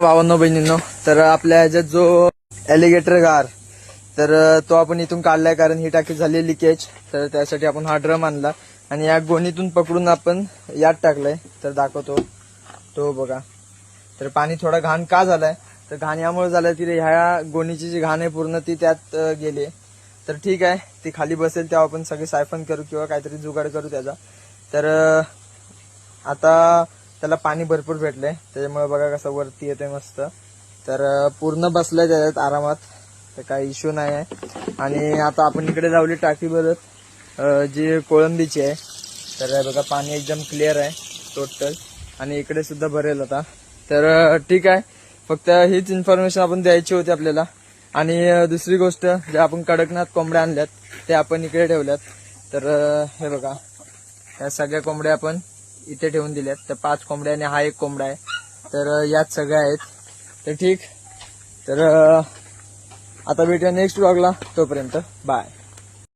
भावांनो बहिणींनो, तर आपल्या ह्याच्यात जो एलिगेटर गार तर तो आपण इथून काढलाय, कारण ही टाकी झाली लिकेज. तर त्यासाठी आपण हा ड्रम आणला आणि या गोणीतून पकडून आपण यात टाकलाय. तर दाखवतो तो बघा. तर पाणी थोडा घाण का झालाय, तर घाण यामुळे झालंय की ह्या गोणीची जी घाण आहे पूर्ण ती त्यात गेली. तर ठीक आहे, ती खाली बसेल तेव्हा आपण सगळे सायफन करू किंवा काहीतरी जुगाड करू त्याचा. तर आता त्याला पाणी भरपूर भेटलंय, त्याच्यामुळे बघा कसं वरती येते मस्त. तर पूर्ण बसलाय त्याच्यात आरामात, तर काही इश्यू नाही आहे. आणि आता आपण इकडे लावली टाकी बरत जी कोळंबीची आहे. तर बघा पाणी एकदम क्लिअर आहे टोटल, आणि इकडे सुद्धा भरेल आता. तर ठीक आहे, फक्त हीच इन्फॉर्मेशन आपण द्यायची होती आपल्याला. आणि दुसरी गोष्ट, जे आपण कडकनाथ कोंबड्या आणल्यात ते आपण इकडे ठेवल्यात. तर हे बघा, या सगळ्या कोंबड्या आपण इथे ठेवून दिल्यात. तर 5 कोंबड्या आणि हा 1 कोंबडा आहे. तर यात सगळ्या आहेत. तर ठीक, तर आता भेटूया नेक्स्ट व्लॉगला. तोपर्यंत बाय.